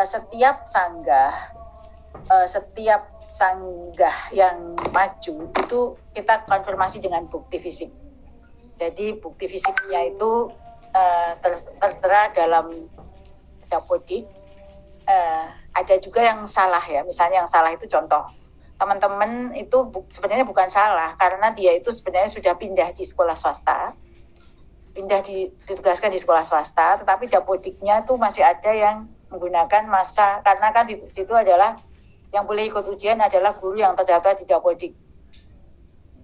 setiap sanggah yang maju itu kita konfirmasi dengan bukti fisik. Jadi bukti fisiknya itu tertera dalam Dapodik. Ada juga yang salah ya, misalnya yang salah itu contoh teman-teman itu sebenarnya bukan salah karena dia itu sebenarnya sudah pindah di sekolah swasta, ditugaskan di sekolah swasta, tetapi Dapodiknya tuh masih ada yang menggunakan masa, karena kan di situ adalah yang boleh ikut ujian adalah guru yang terdaftar di Dapodik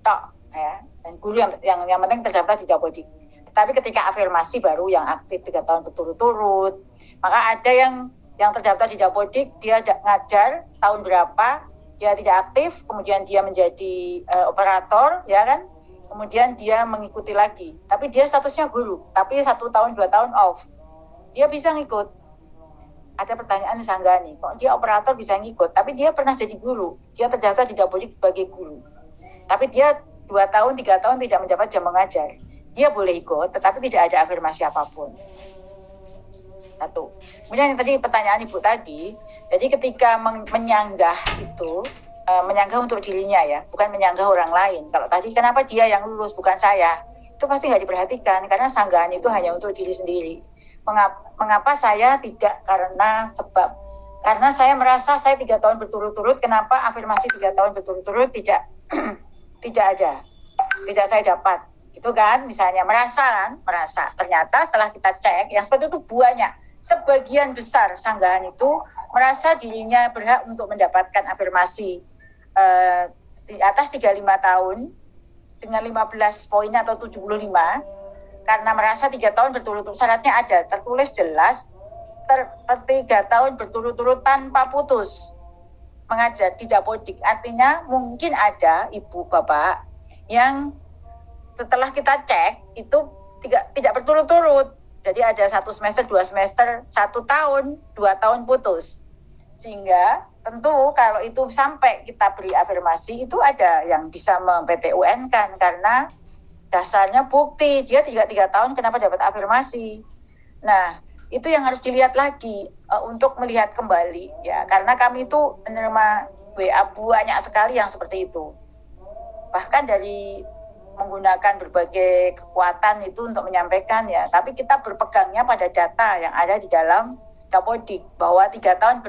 tok ya, dan guru yang penting terdaftar di Dapodik. Tetapi ketika afirmasi baru yang aktif 3 tahun berturut-turut, maka ada yang terdaftar di Dapodik, dia ngajar tahun berapa, dia tidak aktif, kemudian dia menjadi operator, ya kan? Kemudian dia mengikuti lagi, tapi dia statusnya guru, tapi 1 tahun 2 tahun off, dia bisa ngikut. Ada pertanyaan misalnya nih, kok dia operator bisa ngikut, tapi dia pernah jadi guru, dia terdaftar di Dapodik sebagai guru, tapi dia 2 tahun 3 tahun tidak mendapat jam mengajar, dia boleh ikut, tetapi tidak ada afirmasi apapun. Satu. Kemudian yang tadi pertanyaan Ibu tadi, jadi ketika menyanggah itu, menyanggah untuk dirinya ya, bukan menyanggah orang lain. Kalau tadi kenapa dia yang lulus bukan saya, itu pasti nggak diperhatikan karena sanggahan itu hanya untuk diri sendiri. Mengapa saya tidak? Karena saya merasa saya 3 tahun berturut-turut, kenapa afirmasi 3 tahun berturut-turut tidak ada, tidak saya dapat, gitu kan? Misalnya merasa, ternyata setelah kita cek yang seperti itu banyak. Sebagian besar sanggahan itu merasa dirinya berhak untuk mendapatkan afirmasi di atas 35 tahun dengan 15 poin atau 75 karena merasa 3 tahun berturut-turut, syaratnya ada, tertulis jelas 3 tahun berturut-turut tanpa putus mengajar di Dapodik. Artinya mungkin ada ibu bapak yang setelah kita cek itu tidak berturut-turut. Jadi ada 1 semester, 2 semester, 1 tahun, 2 tahun putus. Sehingga tentu kalau itu sampai kita beri afirmasi, itu ada yang bisa mem-PT-UN-kan karena dasarnya bukti. Dia 3 tahun kenapa dapat afirmasi. Nah, itu yang harus dilihat lagi untuk melihat kembali ya. Karena kami itu menerima WA banyak sekali yang seperti itu. Bahkan dari menggunakan berbagai kekuatan itu untuk menyampaikan ya, tapi kita berpegangnya pada data yang ada di dalam Dapodik bahwa 3 tahun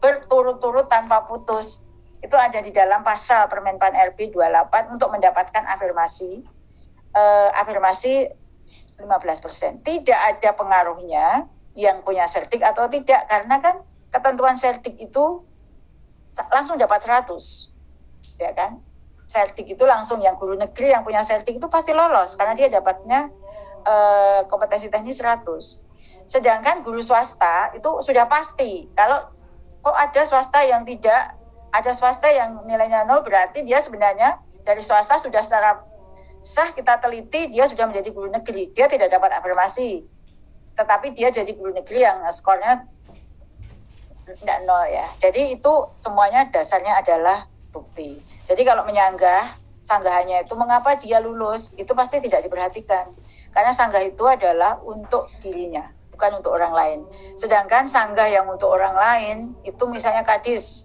berturut-turut tanpa putus itu ada di dalam pasal Permenpan RB 28 untuk mendapatkan afirmasi 15%. Tidak ada pengaruhnya yang punya serdik atau tidak, karena kan ketentuan serdik itu langsung dapat 100, ya kan? Serdik itu langsung, yang guru negeri yang punya serdik itu pasti lolos karena dia dapatnya kompetensi teknis 100. Sedangkan guru swasta itu sudah pasti. Kalau kok ada swasta yang tidak, ada swasta yang nilainya 0, berarti dia sebenarnya dari swasta sudah secara sah kita teliti dia sudah menjadi guru negeri. Dia tidak dapat afirmasi, tetapi dia jadi guru negeri yang skornya tidak 0 ya. Jadi itu semuanya dasarnya adalah bukti. Jadi kalau menyanggah sanggahannya itu mengapa dia lulus, itu pasti tidak diperhatikan. Karena sanggah itu adalah untuk dirinya, bukan untuk orang lain. Sedangkan sanggah yang untuk orang lain, itu misalnya Kadis,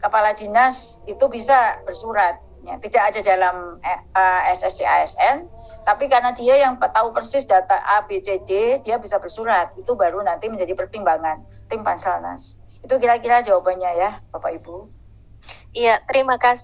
kepala dinas, itu bisa bersurat. Ya, tidak ada dalam SSC ASN, tapi karena dia yang tahu persis data A, B, C, D, dia bisa bersurat. Itu baru nanti menjadi pertimbangan tim Panselnas. Itu kira-kira jawabannya ya, Bapak Ibu. Iya, terima kasih.